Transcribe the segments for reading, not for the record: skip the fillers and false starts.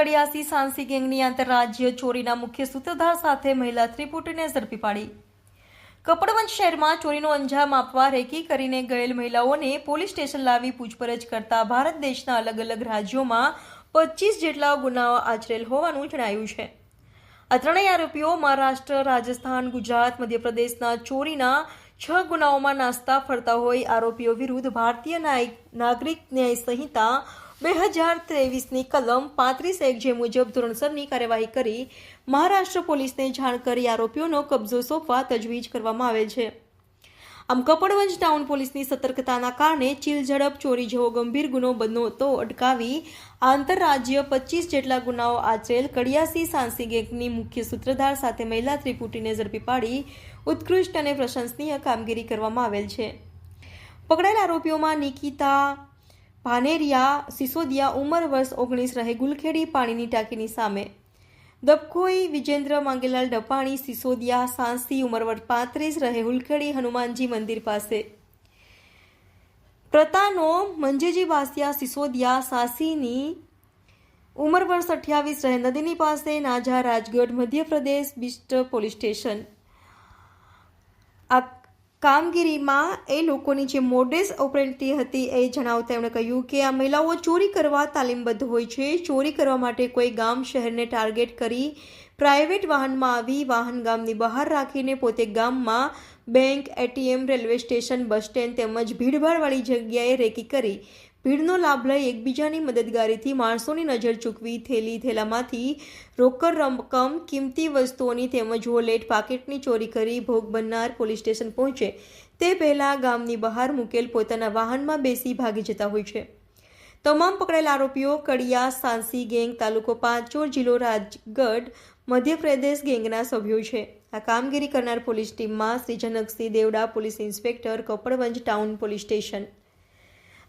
કડિયાસી સાંસી ગેંગની આંતરરાજ્ય ચોરીના મુખ્ય સૂત્રધાર સાથે મહિલા ત્રિપુટીને ઝડપી પાડી। કપડવંજ શહેરમાં ચોરીનો અંજામ આપવા રેકી કરીને ગયેલ મહિલાઓને પોલીસ સ્ટેશન લાવી પૂછપરછ કરતા ભારત દેશના અલગ અલગ રાજ્યોમાં 25 જેટલા ગુનાઓ આચરેલ હોવાનું જણાયું છે। આ ત્રણેય આરોપીઓ મહારાષ્ટ્ર, રાજસ્થાન, ગુજરાત, મધ્યપ્રદેશના ચોરીના 6 ગુનાઓમાં નાસ્તા ફરતા હોય। આરોપીઓ વિરુદ્ધ ભારતીય નાગરિક ન્યાય સંહિતા 2023ની કલમ 35(1) જે મુજબ ધોરણસરની કાર્યવાહી કરી મહારાષ્ટ્ર પોલીસને જાણ કરી આરોપીઓનો કબજો સોંપવા તજવીજ કરવામાં આવેલ છે। આમ કપડવંજ ટાઉન પોલીસની સતર્કતાના કારણે ચીલઝડપ ચોરી જેવો ગંભીર ગુનો બનતો અટકાવી આંતરરાજ્ય 25 જેટલા ગુનાઓ આચરેલ કડિયાસી સાંસી ગેંગની મુખ્ય સૂત્રધાર સાથે મહિલા ત્રિપુટીને ઝડપી પાડી ઉત્કૃષ્ટ અને પ્રશંસનીય કામગીરી કરવામાં આવેલ છે। પકડાયેલ આરોપીઓમાં નિકિતા ભાનેરિયા સિસોદિયા ઉંમર વર્ષ 19 રહે ગુલખેડી પાણીની ટાંકીની સામે, દબખોઈ વિજેન્દ્ર માંગેલાલ ડપાણી સિસોદિયા સાંસી ઉંમર વર્ષ 35 રહે હુલખેડી હનુમાનજી મંદિર પાસે, પ્રતાનો મંજેજી બાસિયા સિસોદિયા સાંસીની ઉંમર વર્ષ 28 રહે નદીની પાસે નાજા રાજગઢ મધ્યપ્રદેશ બિસ્ટ પોલીસ સ્ટેશન। આ કામગીરીમાં એ લોકોની જે મોડેસ ઓપરેન્ડી હતી એ જણાવતા એમણે કહ્યું કે આ મહિલાઓ ચોરી કરવા તાલીમબદ્ધ હોય છે। ચોરી કરવા માટે કોઈ ગામ શહેરને ટાર્ગેટ કરી પ્રાઇવેટ વાહનમાં આવી વાહન ગામની બહાર રાખીને પોતે ગામમાં bank, ATM, railway station, bus stand તેમજ ભીડભાડવાળી જગ્યાએ રેકી કરી ભીડનો લાભ લઈ એકબીજાની મદદગારીથી માણસોની નજર ચૂકવી થેલામાંથી રોકડ રકમ, કિંમતી વસ્તુઓની તેમજ વોલેટ, પાકીટની ચોરી કરી ભોગ બનનાર પોલીસ સ્ટેશન પહોંચે તે પહેલા ગામની બહાર મૂકેલ પોતાના વાહનમાં બેસી ભાગી જતા હોય છે। તમામ પકડાયેલ આરોપીઓ કડિયા સાંસી ગેંગ તાલુકો પાંચોર જિલ્લો રાજગઢ મધ્યપ્રદેશ ગેંગના સભ્યો છે। આ કામગીરી કરનાર પોલીસ ટીમમાં Shri Janaksinh Devda, police inspector, Kapadvanj town police station,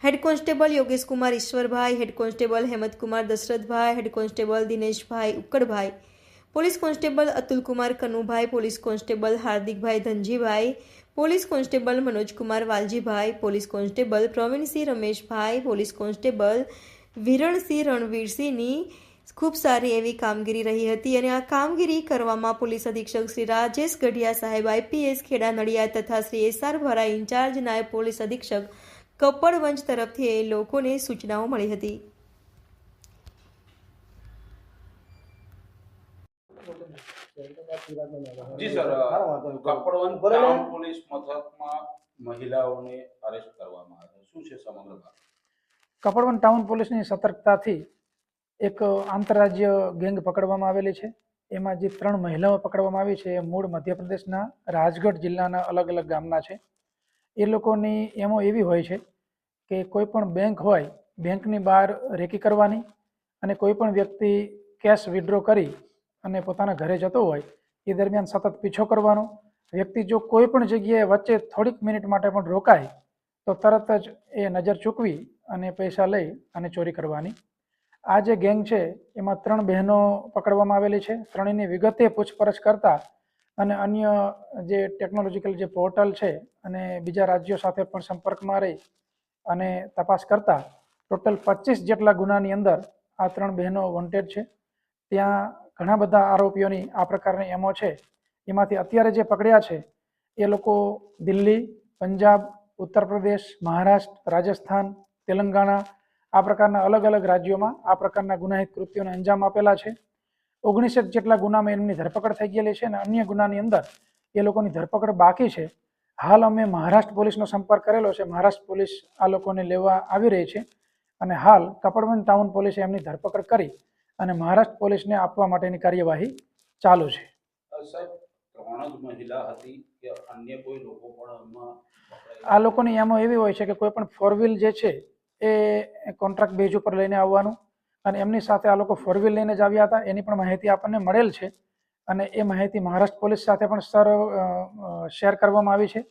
head constable Yogesh Kumar Ishwarbhai, head constable Hemantkumar Dashrathbhai, head constable Dineshbhai Ukkadbhai, police constable Atulkumar Kanubhai, police constable Hardikbhai Dhanjibhai, police constable Manojkumar Valjibhai, police constable Pravinsinh Rameshbhai, police constable Viransinh રણવીરસિંહની ખૂબ સારી એવી કામગીરી રહી હતી અને આ કામગીરી કરવામાં પોલીસ અધિક્ષક શ્રી રાજેશ ગઢિયા સાહેબ આઈપીએસ ખેડા નડિયાદ તથા શ્રી એસઆર ભરા ઇન્ચાર્જ નાયબ પોલીસ અધિક્ષક કપડવંજ તરફથી એ લોકોને સૂચનાઓ મળી હતી। જી સર, કપડવંજ ટાઉન પોલીસ મથકમાં મહિલાઓને અરેસ્ટ કરવામાં આવ્યા, શું છે સમગ્ર બાબત? કપડવંજ ટાઉન પોલીસની સતર્કતાથી એક આંતરરાજ્ય ગેંગ પકડવામાં આવેલી છે। એમાં જે 3 મહિલાઓ પકડવામાં આવી છે એ મૂળ મધ્યપ્રદેશના રાજગઢ જિલ્લાના અલગ અલગ ગામના છે। એ લોકોની એમો એવી હોય છે કે કોઈ પણ બેંક હોય, બેંકની બહાર રેકી કરવાની અને કોઈ પણ વ્યક્તિ કેશ વિડ્રો કરી અને પોતાના ઘરે જતો હોય એ દરમિયાન સતત પીછો કરવાનો। વ્યક્તિ જો કોઈ પણ જગ્યાએ વચ્ચે થોડીક મિનિટ માટે પણ રોકાય તો તરત જ એ નજર ચૂકવી અને પૈસા લઈ અને ચોરી કરવાની। આ જે ગેંગ છે એમાં 3 બહેનો પકડવામાં આવેલી છે। ત્રણેયની વિગતે પૂછપરછ કરતા અને અન્ય જે ટેકનોલોજીકલ જે પોર્ટલ છે અને બીજા રાજ્યો સાથે પણ સંપર્કમાં રહી અને તપાસ કરતા ટોટલ 25 જેટલા ગુનાની અંદર આ 3 બહેનો વોન્ટેડ છે। ત્યાં ઘણા બધા આરોપીઓની આ પ્રકારની એમો છે। એમાંથી અત્યારે જે પકડ્યા છે એ લોકો દિલ્હી, પંજાબ, ઉત્તર પ્રદેશ, મહારાષ્ટ્ર, રાજસ્થાન, તેલંગાણા આ પ્રકારના અલગ અલગ રાજ્યોમાં આ પ્રકારના ગુનાહિત કૃત્યોને અંજામ આપેલા છે। 19 જેટલા ગુનામાં એમની ધરપકડ થઈ ગયેલી છે અને અન્ય ગુનાની અંદર એ લોકોની ધરપકડ બાકી છે। હાલ અમે મહારાષ્ટ્ર પોલીસનો સંપર્ક કરેલો છે। મહારાષ્ટ્ર પોલીસ આ લોકોને લેવા આવી રહી છે અને હાલ કપડવંજ ટાઉન પોલીસે એમની ધરપકડ કરી અને મહારાષ્ટ્ર પોલીસને આપવા માટેની કાર્યવાહી ચાલુ છે। સાહેબ, 3 જ મહિલા હતી કે અન્ય કોઈ લોકો પણ આ લોકોની એમો એવી હોય છે કે કોઈ પણ 4 વ્હીલ જે છે એ કોન્ટ્રાક્ટ બેઝ ઉપર લઈને આવવાનું અને એમની સાથે આ લોકો 4 વ્હીલ લઈને જ આવ્યા હતા એની પણ માહિતી આપણને મળેલ છે અને એ માહિતી મહારાષ્ટ્ર પોલીસ સાથે પણ શેર કરવામાં આવી છે।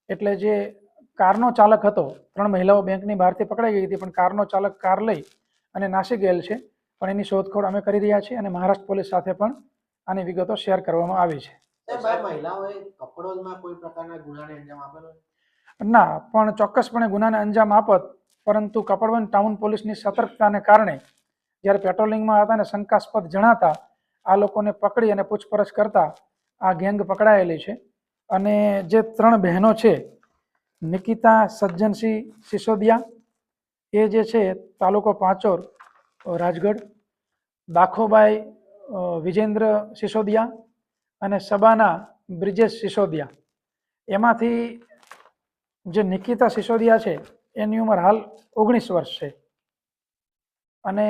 એટલે જે કારનો ચાલક હતો, 3 મહિલાઓ બેંકની બહારથી પકડાઈ ગઈ હતી પણ કારનો ચાલક કાર લઈ અને નાસી ગયેલ છે, પણ એની શોધખોળ અમે કરી રહ્યા છીએ અને મહારાષ્ટ્ર પોલીસ સાથે પણ આની વિગતો શેર કરવામાં આવી છે। ના, પણ ચોક્કસપણે ગુનાને અંજામ આપત, પરંતુ કપડવંજ ટાઉન પોલીસની સતર્કતાને કારણે જ્યારે પેટ્રોલિંગમાં હતા અને શંકાસ્પદ જણાતા આ લોકોને પકડી અને પૂછપરછ કરતા આ ગેંગ પકડાયેલી છે. અને જે 3 બહેનો છે, નિકિતા સજ્જનસિંહ સિસોદિયા, એ જે છે તાલુકો પાંચોર રાજગઢ, દાખોબાઈ વિજેન્દ્ર સિસોદિયા અને સબાના બ્રિજેશ સિસોદિયા. એમાંથી જે નિકિતા સિસોદિયા છે એની ઉંમર હાલ 19 વર્ષ છે અને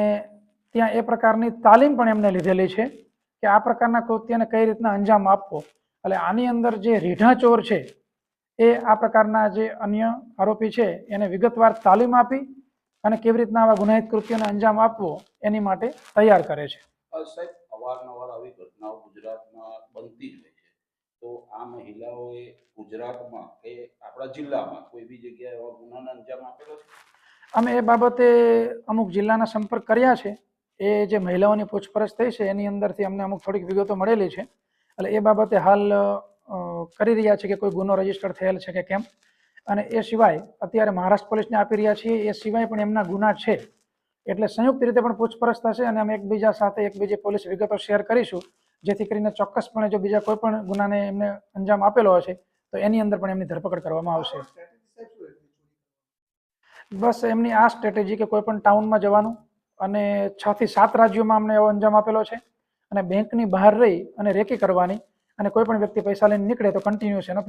ત્યાં એ પ્રકારની તાલીમ પણ એમને લીધેલી છે કે આ પ્રકારના કૃત્યને કઈ રીતના અંજામ આપવો. એટલે આની અંદર જે રીઢા ચોર છે એ આ પ્રકારના જે અન્ય આરોપી છે એને વિગતવાર તાલીમ આપી અને કેવી રીતના આવા ગુનાહિત કૃત્યોને અંજામ આપવો એની માટે તૈયાર કરે છે. સાહેબ, અવારનવાર આવી ઘટનાઓ ગુજરાતમાં બનતી જ હોય છે, તો આ મહિલાઓએ ગુજરાતમાં કે આપણા જિલ્લામાં કોઈ બી જગ્યાએ એવા ગુનાને અંજામ આપેલો છે? અમે એ બાબતે અમુક જિલ્લાના સંપર્ક કર્યા છે. એ જે મહિલાઓની પૂછપરછ થઈ છે એની અંદરથી અમને અમુક થોડીક વિગતો મળેલી છે. એટલે એ બાબતે હાલ કરી રહ્યા છે કે કોઈ ગુનો રજીસ્ટર થયેલ છે કે કેમ. અને એ સિવાય અત્યારે મહારાષ્ટ્ર પોલીસને આપી રહ્યા છીએ. એ સિવાય પણ એમના ગુના છે એટલે સંયુક્ત રીતે પણ પૂછપરછ થશે અને અમે એકબીજા સાથે એકબીજી પોલીસ વિગતો શેર કરીશું, જેથી કરીને ચોક્કસપણે જો બીજા કોઈ પણ ગુનાને એમને અંજામ આપેલો હશે તો એની અંદર પણ એમની ધરપકડ કરવામાં આવશે. બસ એમની આ સ્ટ્રેટેજી કે કોઈ પણ ટાઉનમાં જવાનું અને 6 થી 7 રાજ્યોમાં અમને એવો અંજામ આપેલો છે અને બેંકની બહાર રહી અને રેકી કરવાની અને કોઈ પણ વ્યક્તિ પૈસા લઈને નીકળે તો કન્ટિન્યુઅસ એનો